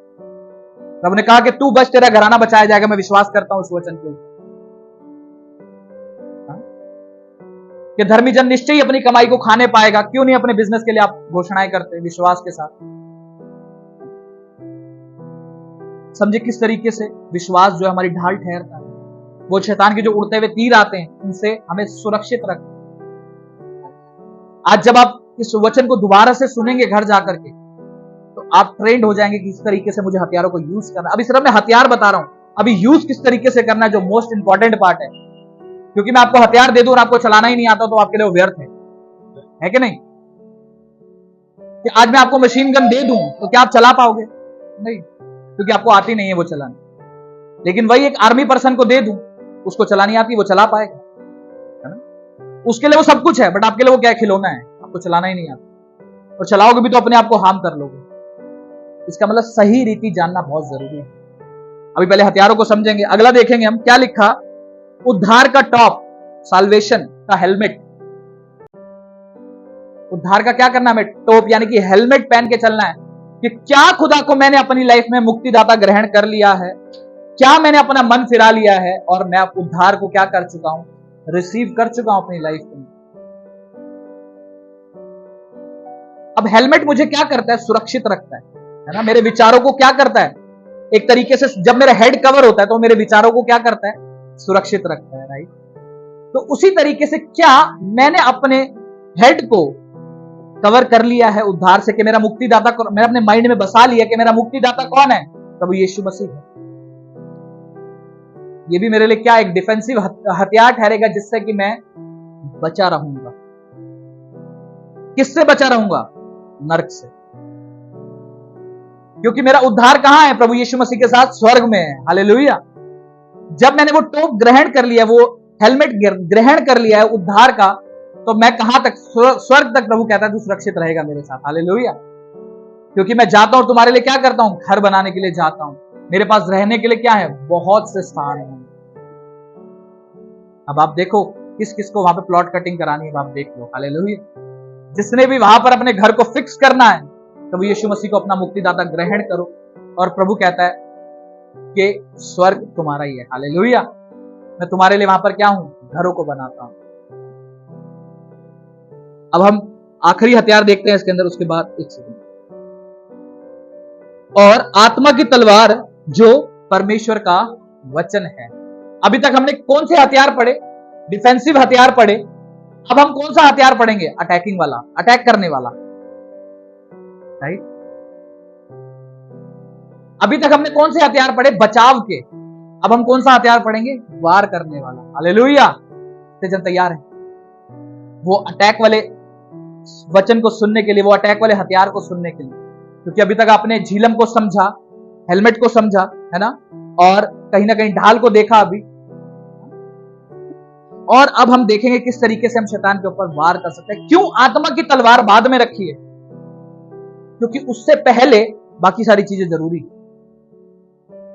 रब ने कहा कि तू बच, तेरा घराना बचाया जाएगा। मैं विश्वास करता हूं उस वचन के ऊपर। कि धर्मी जन निश्चय ही अपनी कमाई को खाने पाएगा। क्यों नहीं अपने बिजनेस के लिए आप घोषणाएं करते विश्वास के साथ? समझे किस तरीके से विश्वास जो है हमारी ढाल ठहरता है। वो शैतान के जो उड़ते हुए तीर आते हैं उनसे हमें सुरक्षित रखते हैं। आज जब आप इस वचन को दोबारा से सुनेंगे घर जाकर के, तो आप ट्रेंड हो जाएंगे कि किस तरीके से मुझे हथियारों को यूज करना। अभी सिर्फ मैं हथियार बता रहा हूं, अभी यूज किस तरीके से करना है जो मोस्ट इंपॉर्टेंट पार्ट है। क्योंकि मैं आपको हथियार दे दूं और आपको चलाना ही नहीं आता तो आपके लिए वो व्यर्थ है कि नहीं? कि आज मैं आपको मशीन गन दे दूं तो क्या आप चला पाओगे? नहीं, क्योंकि आपको आती नहीं है वो चलानी। लेकिन वही एक आर्मी पर्सन को दे दूं, उसको चलानी आती, वो चला पाएगा, है ना? उसके लिए वो सब कुछ है, बट आपके लिए वो क्या खिलौना है, आपको चलाना ही नहीं आता। और चलाओगे भी तो अपने आप को हार्म कर लोगे। इसका मतलब सही रीति जानना बहुत जरूरी है। अभी पहले हथियारों को समझेंगे, अगला देखेंगे हम क्या लिखा। उद्धार का टॉप, साल्वेशन का हेलमेट। उद्धार का क्या करना है? हमें टॉप यानी कि हेलमेट पहन के चलना है कि क्या खुदा को मैंने अपनी लाइफ में मुक्तिदाता ग्रहण कर लिया है, क्या मैंने अपना मन फिरा लिया है और मैं उद्धार को क्या कर चुका हूं, रिसीव कर चुका हूं अपनी लाइफ में। अब हेलमेट मुझे क्या करता है? सुरक्षित रखता है ना? मेरे विचारों को क्या करता है? एक तरीके से जब मेरा हेड कवर होता है तो मेरे विचारों को क्या करता है? सुरक्षित रखता है, राइट? तो उसी तरीके से क्या मैंने अपने हेड को कवर कर लिया है उद्धार से कि मेरा मुक्तिदाता को मैंने अपने माइंड में बसा लिया कि मेरा मुक्तिदाता कौन है? प्रभु यीशु मसीह है। ये भी मेरे लिए क्या एक डिफेंसिव हथियार ठहरेगा जिससे कि मैं बचा रहूंगा। किससे बचा रहूंगा? नरक से। क्योंकि मेरा उद्धार कहां है? प्रभु यीशु मसीह के साथ स्वर्ग में है। हालेलुया। जब मैंने वो टोप ग्रहण कर लिया, वो हेलमेट ग्रहण कर लिया है उद्धार का, तो मैं कहां तक? स्वर्ग तक। प्रभु कहता है तू सुरक्षित रहेगा मेरे साथ। हालेलुया। क्योंकि मैं जाता हूं तुम्हारे लिए, क्या करता हूं? घर बनाने के लिए जाता हूं। मेरे पास रहने के लिए क्या है? बहुत से स्थान हैं। अब आप देखो किस किस को वहां पे प्लॉट कटिंग करानी है, आप देख लो। हालेलुया। जिसने भी वहां पर अपने घर को फिक्स करना है, प्रभु यीशु मसीह को अपना मुक्तिदाता ग्रहण करो। और प्रभु कहता है कि स्वर्ग तुम्हारा ही है। हालेलुया। मैं तुम्हारे लिए वहां पर क्या हूं? घरों को बनाता हूं। अब हम आखिरी हथियार देखते हैं इसके अंदर, उसके बाद एक सेकंड। और आत्मा की तलवार जो परमेश्वर का वचन है। अभी तक हमने कौन से हथियार पढ़े? डिफेंसिव हथियार पढ़े। अब हम कौन सा हथियार पढ़ेंगे? अटैकिंग वाला, अटैक करने वाला, राइट? अभी तक हमने कौन से हथियार पढ़े? बचाव के। अब हम कौन सा हथियार पढ़ेंगे? वार करने वाला। हालेलुया। जन तैयार है वो अटैक वाले वचन को सुनने के लिए, वो अटैक वाले हथियार को सुनने के लिए? क्योंकि अभी तक आपने झीलम को समझा, हेलमेट को समझा, है ना, और कहीं ना कहीं ढाल को देखा अभी। और अब हम देखेंगे किस तरीके से हम शैतान के ऊपर वार कर सकते हैं। क्यों आत्मा की तलवार बाद में रखी है? क्योंकि उससे पहले बाकी सारी चीजें जरूरी है।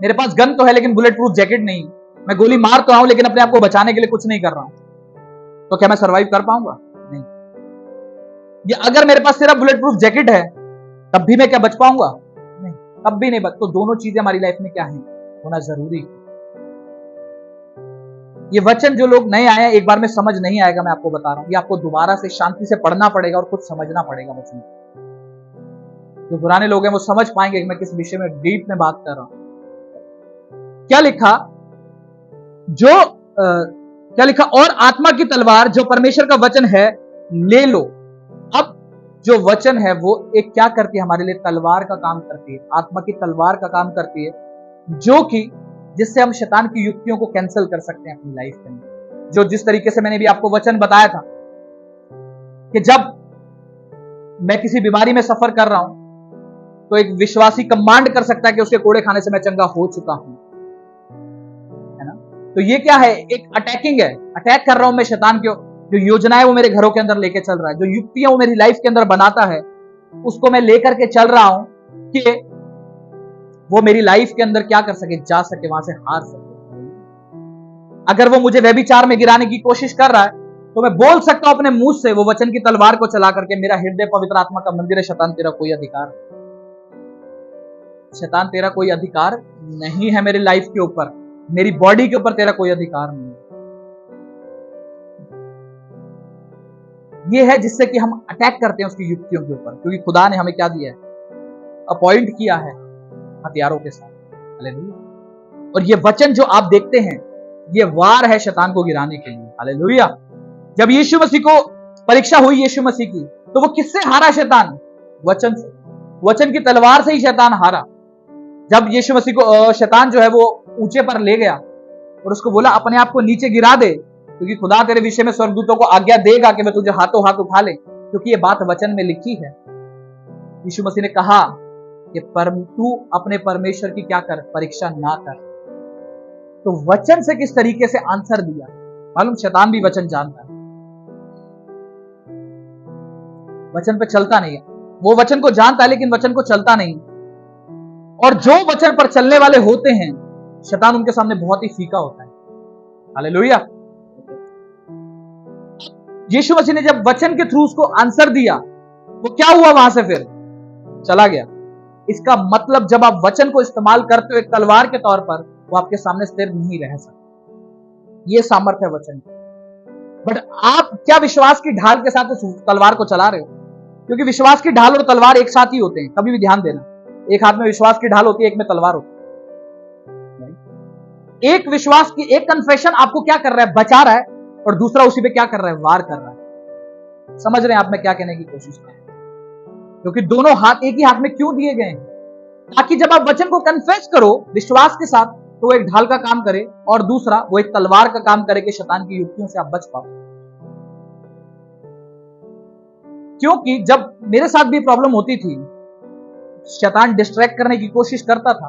मेरे पास गन तो है लेकिन बुलेट प्रूफ जैकेट नहीं। मैं गोली मार तो रहा हूं लेकिन अपने आप को बचाने के लिए कुछ नहीं कर रहा हूं, तो क्या मैं सर्वाइव कर पाऊंगा? नहीं। या अगर मेरे पास सिर्फ बुलेट प्रूफ जैकेट है तब भी मैं क्या बच पाऊंगा? नहीं, तब भी नहीं बच। तो दोनों चीजें हमारी लाइफ में क्या है? होना जरूरी है। ये वचन जो लोग नए आए हैं, एक बार में समझ नहीं आएगा, मैं आपको बता रहा हूं। ये आपको दोबारा से शांति से पढ़ना पड़ेगा और कुछ समझना पड़ेगा वचन। जो पुराने लोग हैं वो समझ पाएंगे कि मैं किस विषय में डीप में बात कर रहा हूं। क्या लिखा? क्या लिखा? और आत्मा की तलवार जो परमेश्वर का वचन है ले लो। अब जो वचन है वो एक क्या करती है? हमारे लिए तलवार का काम करती है। आत्मा की तलवार का काम करती है, जो कि जिससे हम शैतान की युक्तियों को कैंसिल कर सकते हैं अपनी लाइफ के अंदर। जो जिस तरीके से मैंने भी आपको वचन बताया था कि जब मैं किसी बीमारी में सफर कर रहा हूं तो एक विश्वासी कमांड कर सकता है कि उसके कोड़े खाने से मैं चंगा हो चुका हूं, है ना? तो ये क्या है? एक अटैकिंग है। अटैक कर रहा हूं मैं शैतान की। जो योजनाएं वो मेरे घरों के अंदर लेके चल रहा है, जो युक्तियां वो मेरी लाइफ के अंदर बनाता है, उसको मैं लेकर के चल रहा हूं कि वो मेरी लाइफ के अंदर क्या कर सके? जा सके, वहां से हार सके। अगर वो मुझे व्यभिचार में गिराने की कोशिश कर रहा है तो मैं बोल सकता हूं अपने मुंह से, वो वचन की तलवार को चला करके, मेरा हृदय पवित्र आत्मा का मंदिर है, शैतान तेरा कोई अधिकार, शैतान तेरा कोई अधिकार नहीं है मेरी लाइफ के ऊपर, मेरी बॉडी के ऊपर तेरा कोई अधिकार नहीं है। ये है जिससे कि हम अटैक करते हैं उसकी युक्तियों के ऊपर, क्योंकि खुदा ने हमें क्या दिया है, अपॉइंट किया है हथियारों के साथ। हालेलुया। और ये वचन जो आप देखते हैं, ये वार है शैतान को गिराने के लिए। हालेलुया। जब यीशु मसीह को परीक्षा हुई यीशु मसीह की, तो वो किससे हारा शैतान? वचन से। वचन की तलवार से ही शैतान हारा। जब यीशु मसीह को शैतान जो है वो ऊंचे पर ले गया और उसको बोला अपने आप को नीचे गिरा दे, क्योंकि खुदा तेरे विषय में स्वर्गदूतों को आज्ञा देगा कि वे तुझे हाथों हाथ उठा ले, क्योंकि ये बात वचन में लिखी है। यीशु मसीह ने कहा कि तू अपने परमेश्वर की क्या कर, परीक्षा ना कर। तो वचन से किस तरीके से आंसर दिया मालूम? शैतान भी वचन जानता है, वचन पे चलता नहीं है। वो वचन को जानता है लेकिन वचन को चलता नहीं। और जो वचन पर चलने वाले होते हैं, शैतान उनके सामने बहुत ही फीका होता है। हालेलुया। यीशु मसीह ने जब वचन के थ्रू उसको आंसर दिया, वो क्या हुआ? वहां से फिर चला गया। इसका मतलब जब आप वचन को इस्तेमाल करते हो एक तलवार के तौर पर, वो आपके सामने स्थिर नहीं रह सकता। ये सामर्थ्य है वचन की। बट आप क्या विश्वास की ढाल के साथ उस तलवार को चला रहे हो? क्योंकि विश्वास की ढाल और तलवार एक साथ ही होते हैं, कभी भी ध्यान देना। एक हाथ में विश्वास की ढाल होती है, एक में तलवार होती है। एक विश्वास की एक कन्फेशन आपको क्या कर रहा है? बचा रहा है, और दूसरा उसी पे क्या कर रहा है? वार कर रहा है। समझ रहे हैं आप मैं क्या कहने की कोशिश कर रहा हूं? क्योंकि दोनों हाथ एक ही हाथ में क्यों दिए गए हैं? ताकि जब आप वचन को कन्फेस करो विश्वास के साथ, तो वो एक ढाल का काम करे, और दूसरा वो एक तलवार का काम करे कि शैतान की युक्तियों से आप बच पाओ। क्योंकि जब मेरे साथ भी प्रॉब्लम होती थी, शैतान डिस्ट्रैक्ट करने की कोशिश करता था,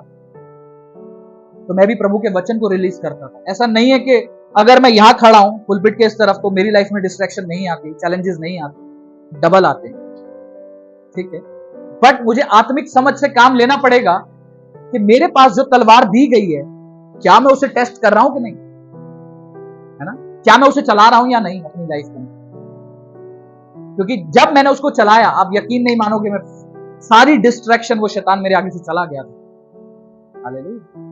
तो मैं भी प्रभु के वचन को रिलीज करता था। ऐसा नहीं है कि अगर मैं यहां खड़ा हूं पुलपिट के इस तरफ, तो मेरी लाइफ में डिस्ट्रैक्शन नहीं आती, चैलेंजेस नहीं आते, डबल आते। ठीक है, बट मुझे आत्मिक समझ से काम लेना पड़ेगा कि मेरे पास जो तलवार दी गई है, क्या मैं उसे टेस्ट कर रहा हूं कि नहीं, है ना? क्या मैं उसे चला रहा हूं या नहीं अपनी लाइफ में? क्योंकि जब मैंने उसको चलाया, आप यकीन नहीं मानोगे, मैं सारी डिस्ट्रैक्शन वो शैतान मेरे आगे से चला गया था। हालेलुया।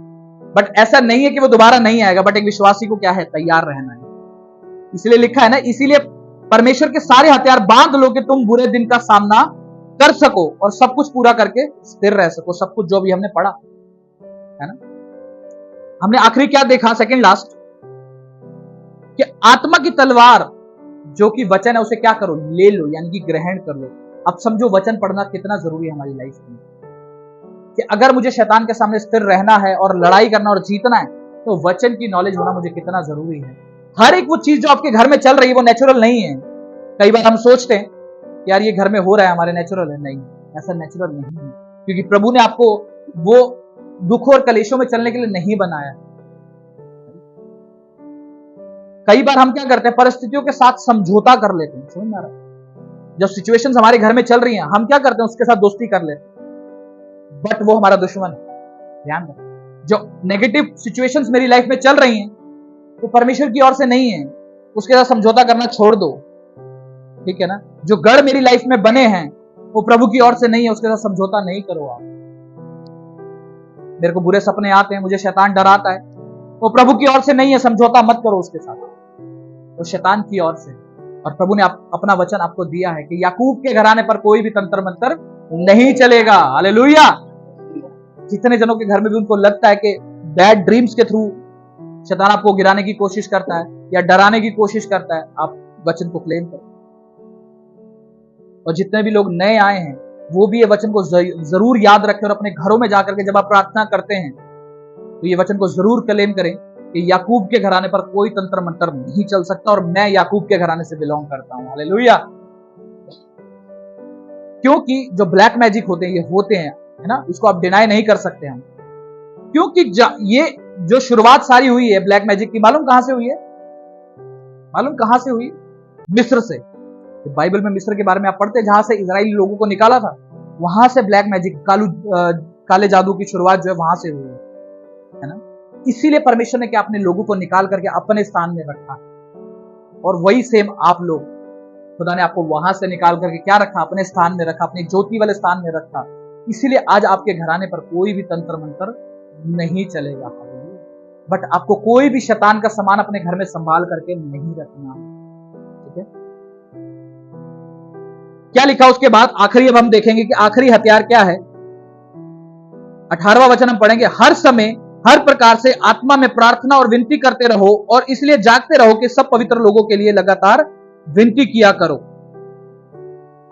बट ऐसा नहीं है कि वो दोबारा नहीं आएगा, बट एक विश्वासी को क्या है? तैयार रहना है। इसलिए लिखा है ना, इसीलिए परमेश्वर के सारे हथियार बांध लो कि तुम बुरे दिन का सामना कर सको और सब कुछ पूरा करके स्थिर रह सको। सब कुछ जो भी हमने पढ़ा है ना, हमने आखिरी क्या देखा? सेकंड लास्ट, कि आत्मा की तलवार जो कि वचन है, उसे क्या करो? ले लो, यानी कि ग्रहण कर लो। अब समझो वचन पढ़ना कितना जरूरी है हमारी लाइफ में, कि अगर मुझे शैतान के सामने स्थिर रहना है और लड़ाई करना और जीतना है, तो वचन की नॉलेज होना मुझे कितना जरूरी है। हर एक वो चीज जो आपके घर में चल रही है वो नेचुरल नहीं है। कई बार हम सोचते हैं यार ये घर में हो रहा है हमारे नेचुरल है। नहीं, ऐसा नेचुरल नहीं है, क्योंकि प्रभु ने आपको वो दुख और कलेशों में चलने के लिए नहीं बनाया। कई बार हम क्या करते हैं? परिस्थितियों के साथ समझौता कर लेते हैं। समझ में आ रहा है? जब सिचुएशंस हमारे घर में चल रही हैं, हम क्या करते हैं? उसके साथ दोस्ती कर लेते हैं, बट वो हमारा दुश्मन है। ध्यान रखो, जो नेगेटिव सिचुएशंस मेरी लाइफ में चल रही हैं, वो परमेश्वर की ओर से नहीं है, उसके साथ समझौता करना छोड़ दो। ठीक है ना? जो गढ़ मेरी लाइफ में बने हैं, वो प्रभु की ओर से नहीं है, उसके साथ समझौता नहीं करो आप। मेरे को बुरे सपने आते हैं, मुझे शैतान डराता है, वो प्रभु की ओर से नहीं है, समझौता मत करो उसके साथ, वो शैतान की ओर से। और प्रभु ने अपना वचन आपको दिया है कि याकूब के घराने पर कोई भी तंत्र मंत्र नहीं चलेगा। हालेलुया। जितने जनों के घर में भी उनको लगता है कि बैड ड्रीम्स के थ्रू शैतान आपको गिराने की कोशिश करता है या डराने की कोशिश करता है, आप वचन को क्लेम करो। और जितने भी लोग नए आए हैं, वो भी ये वचन को जरूर याद रखें, और अपने घरों में जाकर के जब आप प्रार्थना करते हैं, तो ये वचन को जरूर क्लेम करें कि याकूब के घराने पर कोई तंत्र मंत्र नहीं चल सकता, और मैं याकूब के घराने से बिलोंग करता हूं। हालेलुया। क्योंकि जो ब्लैक मैजिक होते हैं, ये होते हैं, है ना, इसको आप डिनाई नहीं कर सकते हम। क्योंकि ये जो शुरुआत सारी हुई है ब्लैक मैजिक की, मालूम कहां से हुई है? मालूम कहां से हुई? मिस्र से। तो बाइबल में मिस्र के बारे में आप पढ़ते हैं, जहां से इजराइली लोगों को निकाला था, वहां से ब्लैक मैजिक, काले जादू की शुरुआत जो है वहां से हुई है ना। इसीलिए परमेश्वर ने क्या अपने लोगों को निकाल करके अपने स्थान में रखा, और वही सेम आप लोग, खुदा ने आपको वहां से निकाल करके क्या रखा? अपने स्थान में रखा, अपनी ज्योति वाले स्थान में रखा। इसीलिए आज आपके घराने पर कोई भी तंत्र मंत्र नहीं चलेगा। बट आपको कोई भी शैतान का सामान अपने घर में संभाल करके नहीं रखना। ठीक है? क्या लिखा उसके बाद आखिरी, अब हम देखेंगे कि आखिरी हथियार क्या है। 18वां वचन हम पढ़ेंगे, हर समय हर प्रकार से आत्मा में प्रार्थना और विनती करते रहो और इसलिए जागते रहो कि सब पवित्र लोगों के लिए लगातार विनती किया करो।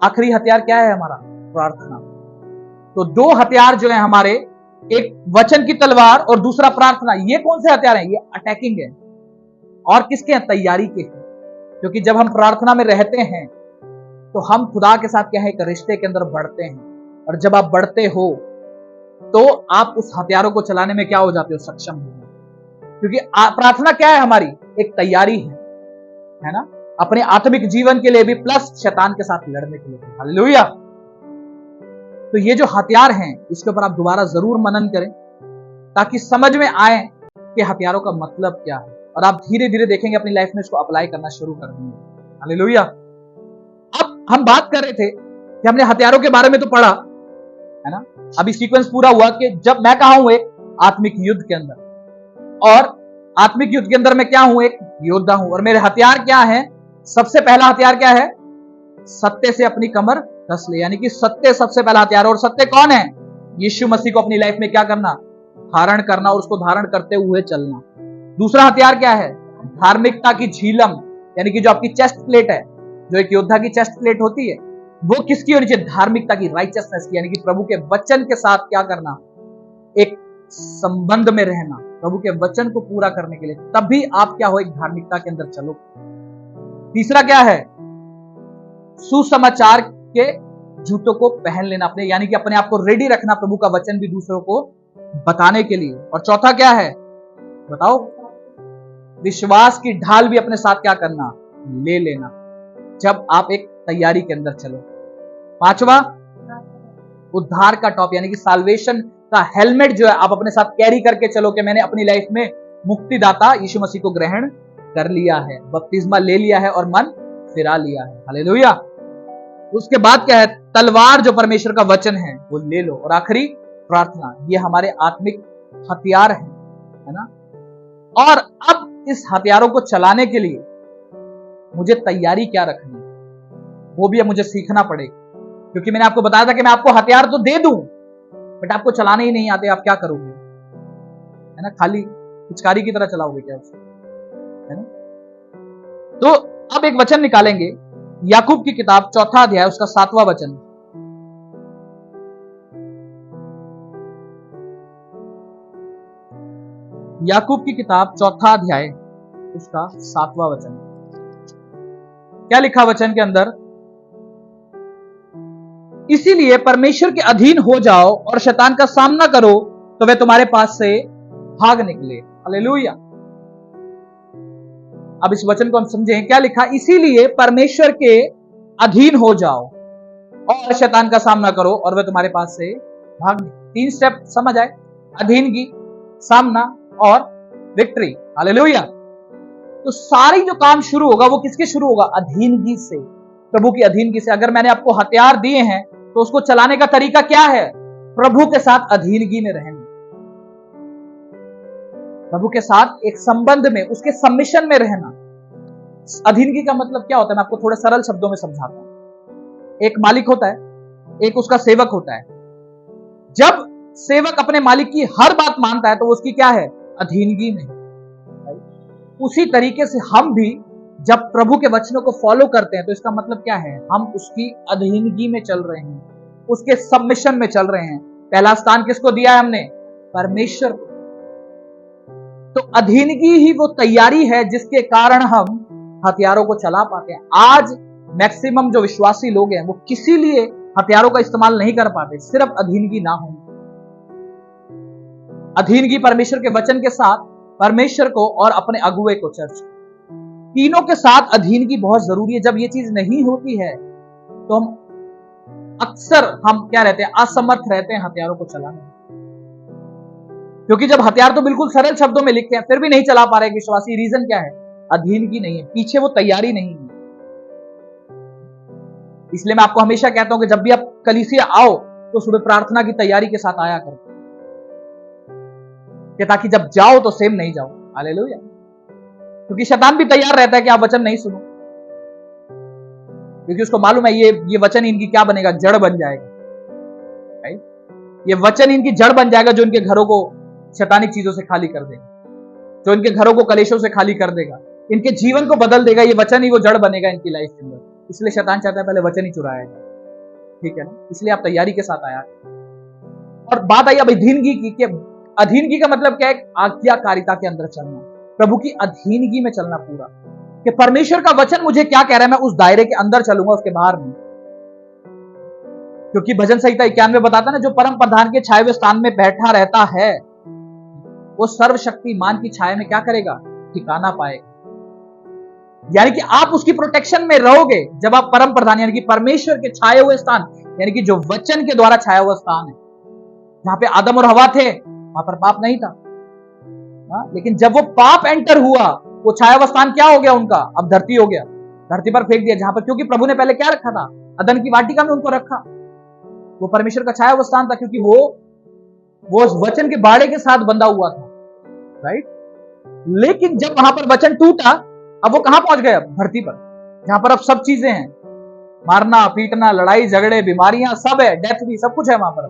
आखिरी हथियार क्या है हमारा? प्रार्थना। तो दो हथियार जो है हमारे, एक वचन की तलवार और दूसरा प्रार्थना। ये कौन से हथियार हैं? ये अटैकिंग है। और किसके हैं? तैयारी के हैं। क्योंकि जब हम प्रार्थना में रहते हैं तो हम खुदा के साथ क्या है, एक रिश्ते के अंदर बढ़ते हैं। और जब आप बढ़ते हो तो आप उस हथियारों को चलाने में क्या हो जाते हो? सक्षम हो जाते। क्योंकि प्रार्थना क्या है हमारी? एक तैयारी है ना, अपने आत्मिक जीवन के लिए भी प्लस शैतान के साथ लड़ने के लिए। हालेलुया। तो ये जो हथियार हैं इसके ऊपर आप दोबारा जरूर मनन करें ताकि समझ में आए कि हथियारों का मतलब क्या है, और आप धीरे धीरे देखेंगे अपनी लाइफ में इसको अप्लाई करना शुरू कर देंगे। हालेलुया। अब हम बात कर रहे थे कि हमने हथियारों के बारे में तो पढ़ा है ना। अभी सीक्वेंस पूरा हुआ कि जब मैं कहा हूं एक आत्मिक युद्ध के अंदर, और आत्मिक युद्ध के अंदर मैं क्या हूं? एक योद्धा हूं। और मेरे हथियार क्या है? सबसे पहला हथियार क्या है? सत्य से अपनी कमर कस ले, यानी कि सत्य सबसे पहला हथियार। और सत्य कौन है? यीशु मसीह को अपनी लाइफ में क्या करना? धारण करना, और उसको धारण करते हुए चलना। दूसरा हथियार क्या है? धार्मिकता की झीलम, यानी कि जो आपकी चेस्ट प्लेट है, जो एक योद्धा की चेस्ट प्लेट होती है, वो किसकी होनी चाहिए? धार्मिकता की, राइचसनेस की, यानी कि प्रभु के वचन के साथ क्या करना? एक संबंध में रहना, प्रभु के वचन को पूरा करने के लिए। तभी आप क्या हो? एक धार्मिकता के अंदर चलो। तीसरा क्या है? सुसमाचार के जूतों को पहन लेना अपने, यानी कि अपने आप को रेडी रखना प्रभु का वचन भी दूसरों को बताने के लिए। और चौथा क्या है? बताओ। विश्वास की ढाल भी अपने साथ क्या करना? ले लेना, जब आप एक तैयारी के अंदर चलो। पांचवा, उद्धार का टॉप, यानी कि साल्वेशन का हेलमेट जो है आप अपने साथ कैरी करके चलो कि मैंने अपनी लाइफ में मुक्तिदाता यीशु मसीह को ग्रहण कर लिया है, बपतिस्मा ले लिया है और मन फिरा लिया है। हालेलुया। उसके बाद क्या है? तलवार जो परमेश्वर का वचन है वो ले लो। और आखिरी प्रार्थना। ये हमारे आत्मिक हथियार हैं, है ना। और अब इस हथियारों को चलाने के लिए मुझे तैयारी क्या रखनी है, वो भी अब मुझे सीखना पड़ेगा। क्योंकि मैंने आपको बताया था कि मैं आपको हथियार तो दे दूं, बट आपको चलाने ही नहीं आते, आप क्या करोगे? है ना, खाली पिचकारी की तरह चलाओगे क्या उसे? है ना। तो अब एक वचन निकालेंगे, याकूब की किताब 4 अध्याय उसका 7वां वचन। याकूब की किताब 4 अध्याय उसका 7वां वचन। क्या लिखा वचन के अंदर? इसीलिए परमेश्वर के अधीन हो जाओ और शैतान का सामना करो तो वे तुम्हारे पास से भाग निकले। हालेलुया। अब इस वचन को हम समझें। क्या लिखा? इसीलिए परमेश्वर के अधीन हो जाओ और शैतान का सामना करो और वे तुम्हारे पास से भाग निकले। 3 स्टेप समझ आए? अधीनगी, सामना और विक्ट्री। हालेलुया। तो सारी जो काम शुरू होगा वो किसके शुरू होगा? अधीनगी से, प्रभु की अधीनगी से। अगर मैंने आपको हथियार दिए हैं तो उसको चलाने का तरीका क्या है? प्रभु के साथ अधीनगी में रहना, प्रभु के साथ एक संबंध में, उसके सबमिशन में रहना। अधीनगी का मतलब क्या होता है? मैं आपको थोड़े सरल शब्दों में समझाता हूं। एक मालिक होता है, एक उसका सेवक होता है। जब सेवक अपने मालिक की हर बात मानता है तो उसकी क्या है? अधीनगी में। उसी तरीके से हम भी जब प्रभु के वचनों को फॉलो करते हैं तो इसका मतलब क्या है? हम उसकी अधीनगी में चल रहे हैं, उसके सबमिशन में चल रहे हैं। पहला स्थान किसको दिया है हमने? परमेश्वर को। तो अधीनगी ही वो तैयारी है जिसके कारण हम हथियारों को चला पाते हैं। आज मैक्सिमम जो विश्वासी लोग हैं वो किसी लिए हथियारों का इस्तेमाल नहीं कर पाते, सिर्फ अधीनगी ना हो। अधीनगी परमेश्वर के वचन के साथ, परमेश्वर को और अपने अगुवे को, चर्च, तीनों के साथ अधीनगी बहुत जरूरी है। जब ये चीज नहीं होती है तो अक्सर हम क्या रहते हैं? असमर्थ रहते हैं हथियारों को चलाने। क्योंकि जब हथियार तो बिल्कुल सरल शब्दों में लिखते हैं फिर भी नहीं चला पा रहे विश्वासी। रीजन क्या है? अधीनगी नहीं है, पीछे वो तैयारी नहीं है। इसलिए मैं आपको हमेशा कहता हूं कि जब भी आप कलीसिया आओ तो सुबह प्रार्थना की तैयारी के साथ आया करो, कि ताकि जब जाओ तो सेम नहीं जाओ। हालेलुया। क्योंकि शैतान भी तैयार रहता है कि आप वचन नहीं सुनो। क्योंकि उसको मालूम है ये वचन इनकी क्या बनेगा, जड़ बन जाएगा। राइट? ये वचन इनकी जड़ बन जाएगा जो इनके घरों को शैतानिक चीजों से खाली कर देगा, जो इनके घरों को कलेशों से खाली कर देगा, इनके जीवन को बदल देगा। ये वचन ही वो जड़ बनेगा इनकी लाइफ के अंदर। इसलिए शैतान चाहता है पहले वचन ही चुराया जाए। ठीक है ना? इसलिए आप तैयारी के साथ आया। और बात आई अब अधीनगी की, कि अधीनगी का मतलब क्या है? आज्ञाकारिता के अंदर चलना, प्रभु की अधीनगी में चलना पूरा, कि परमेश्वर का वचन मुझे क्या कह रहा है, मैं उस दायरे के अंदर चलूंगा, उसके बाहर नहीं। क्योंकि भजन संहिता 91 बताता ना, जो परम प्रधान के छाए हुए स्थान में बैठा रहता है वो सर्वशक्तिमान की छाया में क्या करेगा? ठिकाना पाएगा। यानी कि आप उसकी प्रोटेक्शन में रहोगे जब आप परम प्रधान यानी कि परमेश्वर के छाए हुए स्थान, यानी कि जो वचन के द्वारा छाया हुआ स्थान है, जहां पे आदम और हवा थे वहां पर पाप नहीं था। लेकिन जब वो पाप एंटर हुआ, वो छाया हुआ स्थान क्या हो गया उनका? अब धरती हो गया, धरती पर फेंक दिया। जहां पर, क्योंकि प्रभु ने पहले क्या रखा था? अदन की वाटिका में उनको रखा। वो परमेश्वर का छाया हुआ स्थान था, क्योंकि वो उस वचन के बाड़े के साथ बंधा हुआ था। राइट? लेकिन जब वहां पर वचन टूटा, अब वो कहां पहुंच गए? धरती पर, जहां पर अब सब चीजें हैं, मारना पीटना, लड़ाई झगड़े, बीमारियां सब है, डेथ भी, सब कुछ है वहां पर।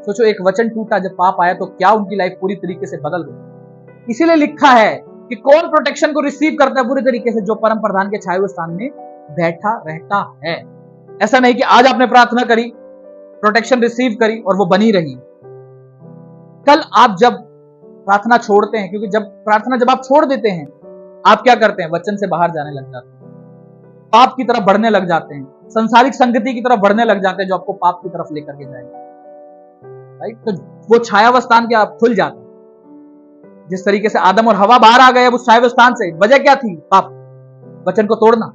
सोचो, एक वचन टूटा, जब पाप आया तो क्या उनकी लाइफ पूरी तरीके से बदल गई। इसीलिए लिखा है कि कौन प्रोटेक्शन को रिसीव करता है पूरी तरीके से? जो परम प्रधान के छाए हुए स्थान में बैठा रहता है। ऐसा नहीं कि आज आपने प्रार्थना करी, प्रोटेक्शन रिसीव करी और वो बनी रही, कल आप जब प्रार्थना छोड़ते हैं, क्योंकि जब आप छोड़ देते हैं, आप क्या करते हैं? वचन से बाहर जाने लग जाते हैं, पाप की तरफ बढ़ने लग जाते हैं, संसारिक संगति की तरफ बढ़ने लग जाते हैं, जो आपको पाप की तरफ लेकर के जाएगा। राइट? तो वो छाया हुआ स्थान क्या खुल जाता है। जिस तरीके से आदम और हवा बाहर आ गए उस छाया हुए स्थान से, वजह क्या थी? पाप, वचन को तोड़ना।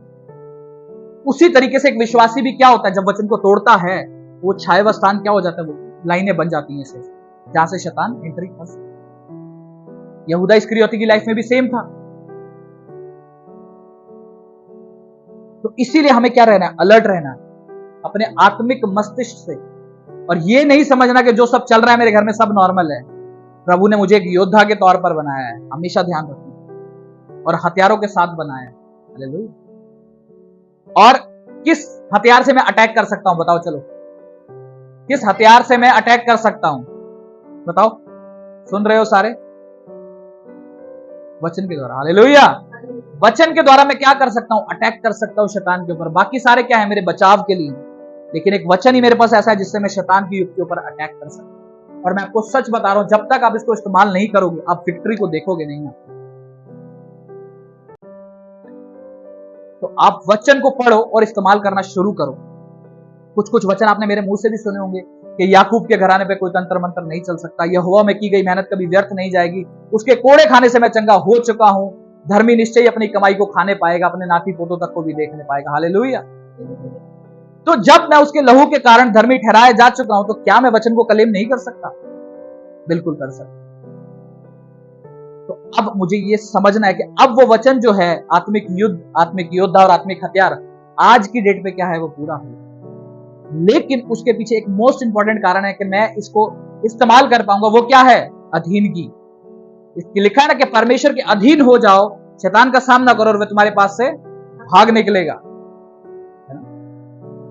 उसी तरीके से एक विश्वासी भी क्या होता है? जब वचन को तोड़ता है, वो छाया हुआ स्थान क्या हो जाता है? वो लाइनें बन जाती हैं सिर्फ, जहां से शैतान एंट्री कर सकता। यहूदा इस्करियोती की लाइफ में भी सेम था। तो इसीलिए हमें क्या रहना है? अलर्ट रहना है अपने आत्मिक मस्तिष्क से, और ये नहीं समझना कि जो सब चल रहा है मेरे घर में सब नॉर्मल है। प्रभु ने मुझे एक योद्धा के तौर पर बनाया है, हमेशा ध्यान रखना, और हथियारों के साथ बनाया है। हालेलुया। और किस हथियार से मैं अटैक कर सकता हूं? बताओ, चलो, किस हथियार से मैं अटैक कर सकता हूं? बताओ, सुन रहे हो सारे? वचन के द्वारा। हालेलुया। वचन के द्वारा मैं क्या कर सकता हूं? अटैक कर सकता हूं शैतान के ऊपर। बाकी सारे क्या है? मेरे बचाव के लिए, लेकिन एक वचन ही मेरे पास ऐसा है जिससे मैं शैतान की युक्ति के ऊपर अटैक कर सकता हूं। और मैं आपको सच बता रहा हूं, जब तक आप इसको इस्तेमाल नहीं करोगे, आप विक्ट्री को देखोगे नहीं। तो आप वचन को पढ़ो और इस्तेमाल करना शुरू करो। कुछ वचन आपने मेरे मुंह से भी सुने होंगे कि याकूब के घराने पे कोई तंत्र मंत्र नहीं चल सकता, यहोवा में की गई मेहनत कभी व्यर्थ नहीं जाएगी, उसके कोड़े खाने से मैं चंगा हो चुका हूं, धर्मी निश्चय ही अपनी कमाई को खाने पाएगा, अपने नाती पोतों तक को भी देखने पाएगा। हालेलुया। तो जब मैं उसके लहू के कारण धर्मी ठहराया जा चुका हूं, तो क्या मैं वचन को क्लेम नहीं कर सकता? बिल्कुल कर सकता। तो अब मुझे यह समझना है कि अब वो वचन जो है, आत्मिक युद्ध, आत्मिक योद्धा और आत्मिक हथियार, आज की डेट पे क्या है? वो पूरा हो। लेकिन उसके पीछे एक मोस्ट इंपॉर्टेंट कारण है कि मैं इसको इस्तेमाल कर पाऊंगा। वो क्या है? अधीनगी। इसकी लिखा है ना कि परमेश्वर के अधीन हो जाओ, शैतान का सामना करो और वह तुम्हारे पास से भाग निकलेगा।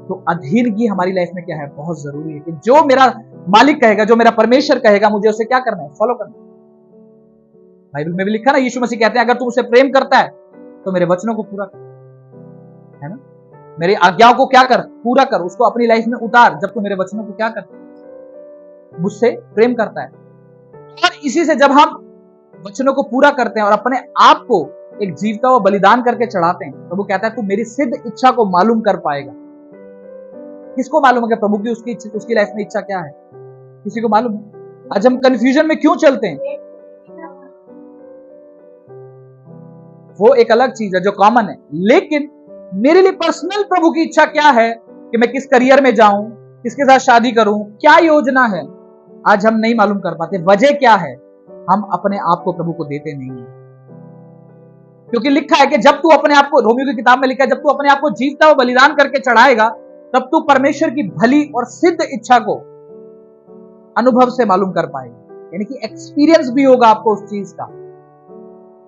तो अधीनगी हमारी लाइफ में क्या है? बहुत जरूरी है कि जो मेरा मालिक कहेगा, जो मेरा परमेश्वर कहेगा, मुझे उसे क्या करना है? फॉलो करना है। बाइबल में भी लिखा ना, यीशु मसीह कहते हैं अगर तू उसे प्रेम करता है तो मेरे वचनों को पूरा कर, है ना? मेरी आज्ञाओं को क्या कर? पूरा कर, उसको अपनी लाइफ में उतार। जब तू मेरे वचनों को क्या करता है? मुझसे प्रेम करता है। और इसी से जब हम वचनों को पूरा करते हैं और अपने आप को एक जीवता हुआ बलिदान करके चढ़ाते हैं, प्रभु कहता है तू मेरी सिद्ध इच्छा को मालूम कर पाएगा। किसको मालूम है कि प्रभु की उसकी लाइफ में इच्छा क्या है? किसी को मालूम है? आज हम कंफ्यूजन में क्यों चलते हैं? वो एक अलग चीज है जो कॉमन है, लेकिन मेरे लिए पर्सनल प्रभु की इच्छा क्या है कि मैं किस करियर में जाऊं, किसके साथ शादी करूं, क्या योजना है, आज हम नहीं मालूम कर पाते। वजह क्या है? हम अपने आप को प्रभु को देते नहीं हैं। क्योंकि लिखा है कि जब तू अपने आप को, रोमियो की किताब में लिखा है, जब तू अपने आप को जीवता हुआ बलिदान करके चढ़ाएगा, तब तू परमेश्वर की भली और सिद्ध इच्छा को अनुभव से मालूम कर पाएगा। यानी कि एक्सपीरियंस भी होगा आपको उस चीज का।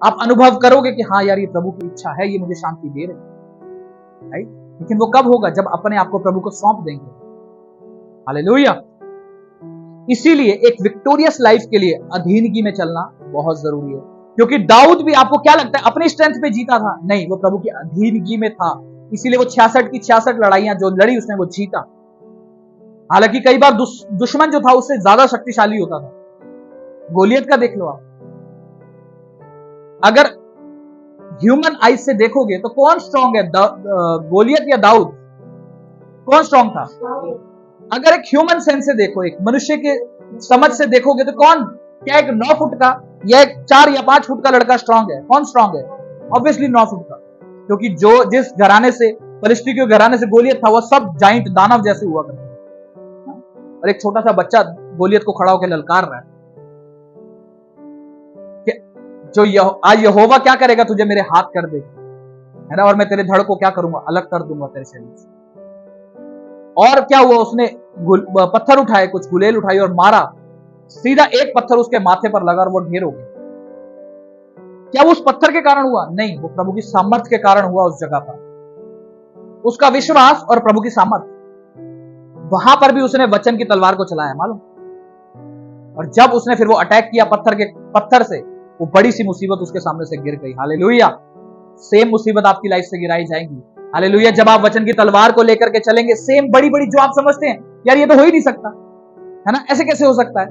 आप अनुभव करोगे कि हाँ यार, ये प्रभु की इच्छा है, ये मुझे शांति दे रही है। राइट? लेकिन वो कब होगा? जब अपने आप को प्रभु को सौंप देंगे। हालेलुया। इसीलिए एक विक्टोरियस लाइफ के लिए अधीनगी में चलना बहुत जरूरी है, क्योंकि दाऊद भी, आपको क्या लगता है, अपनी स्ट्रेंथ पे जीता था? नहीं, वो प्रभु की अधीनगी में था। इसीलिए वो 66 की 66 लड़ाइयां जो लड़ी उसने, वो जीता। हालांकि कई बार दुश्मन जो था उससे ज्यादा शक्तिशाली होता था। गोलियत का देख लो आप, अगर ह्यूमन आइज से देखोगे तो कौन स्ट्रांग है, गोलियत या दाऊद? कौन स्ट्रांग था? अगर एक ह्यूमन सेंस से देखो, एक मनुष्य के समझ से देखोगे तो कौन, क्या एक 9 फुट का या एक 4 या 5 फुट का लड़का स्ट्रांग है? कौन स्ट्रांग है? ऑब्वियसली 9 फुट का, क्योंकि जिस घराने से, फलिस्ती के घराने से गोलियत था, वो सब जाइंट दानव जैसे हुआ करते, और एक छोटा सा बच्चा गोलियत को खड़ा होकर ललकार रहा है कि आज यहोवा क्या करेगा, तुझे मेरे हाथ कर देगा, है ना, और मैं तेरे धड़ को क्या करूंगा, अलग कर दूंगा तेरे शरीर से। और क्या हुआ, उसने पत्थर उठाए, कुछ गुलेल उठाई और मारा, सीधा एक पत्थर उसके माथे पर लगा और वो ढेर हो गया। क्या वो उस पत्थर के कारण हुआ? नहीं, वो प्रभु की सामर्थ्य के कारण हुआ। उस जगह पर उसका विश्वास और प्रभु की सामर्थ्य, वहां पर भी उसने वचन की तलवार को चलाया, मालूम। और जब उसने फिर वो अटैक किया पत्थर से, वो बड़ी सी मुसीबत उसके सामने से गिर गई। हालेलुया। सेम मुसीबत आपकी लाइफ से गिराई जाएगी। हालेलुया। जब आप वचन की तलवार को लेकर के चलेंगे, सेम बड़ी बड़ी जो आप समझते हैं, यार ये तो हो ही नहीं सकता, है ना, ऐसे कैसे हो सकता है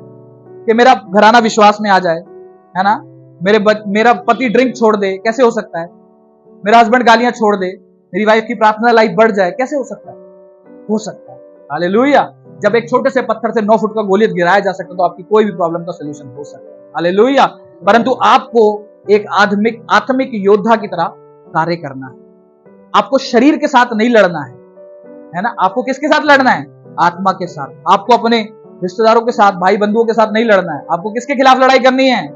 कि मेरा घराना विश्वास में आ जाए, है ना, मेरा पति ड्रिंक छोड़ दे, कैसे हो सकता है, मेरा हस्बैंड गालियां छोड़ दे, मेरी वाइफ की प्रार्थना लाइफ बढ़ जाए, कैसे हो सकता है? हो सकता है। हालेलुया। जब एक छोटे से पत्थर से 9 फुट का गोलियत गिराया जा सकता है, तो आपकी कोई भी प्रॉब्लम का सोल्यूशन हो सकता है। हालेलुया। परंतु आपको एक आत्मिक योद्धा की तरह कार्य करना है। आपको शरीर के साथ नहीं लड़ना है ना, आपको किसके साथ लड़ना है? आत्मा के साथ। आपको अपने रिश्तेदारों के साथ, भाई बंधुओं के साथ नहीं लड़ना है। आपको किसके खिलाफ लड़ाई करनी है?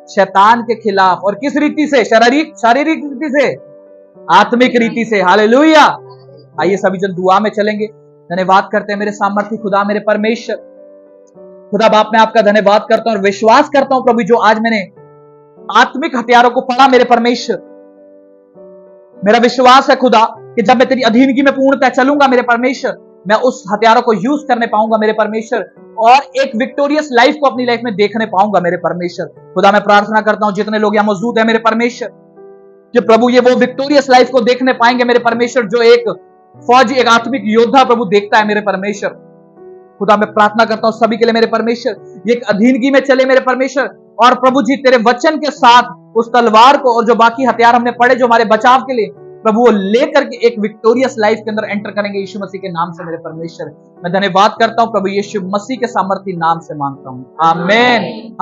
शैतान के खिलाफ। और किस रीति से? शारीरिक रीति से, आत्मिक रीति से। हालेलुया। आइए सभी जन दुआ में चलेंगे। धन्यवाद करते हैं मेरे सामर्थी खुदा, मेरे परमेश्वर, खुदा बाप, मैं आपका धन्यवाद करता हूं और विश्वास करता हूं प्रभु, जो आज मैंने आत्मिक हथियारों को पढ़ा मेरे परमेश्वर, मेरा विश्वास है खुदा कि जब मैं तेरी अधीनगी में पूर्णतः चलूंगा मेरे परमेश्वर, मैं उस हथियारों को यूज करने पाऊंगा मेरे परमेश्वर, और एक विक्टोरियस लाइफ को अपनी लाइफ में देखने पाऊंगा मेरे परमेश्वर। खुदा मैं प्रार्थना करता हूं जितने लोग यहां मौजूद हैं मेरे परमेश्वर, कि प्रभु ये वो विक्टोरियस लाइफ को देखने पाएंगे मेरे परमेश्वर, जो एक फौज, एक आत्मिक योद्धा प्रभु देखता है मेरे परमेश्वर। खुदा मैं प्रार्थना करता हूं सभी के लिए मेरे परमेश्वर, ये एक अधीनगी में चले मेरे परमेश्वर, और प्रभु जी तेरे वचन के साथ उस तलवार को और जो बाकी हथियार हमने पढ़े जो हमारे बचाव के लिए, प्रभु वो लेकर के एक विक्टोरियस लाइफ के अंदर एंटर करेंगे यीशु मसीह के नाम से मेरे परमेश्वर। मैं धन्यवाद करता हूं प्रभु यीशु मसीह के सामर्थी नाम से मांगता हूं, आमीन।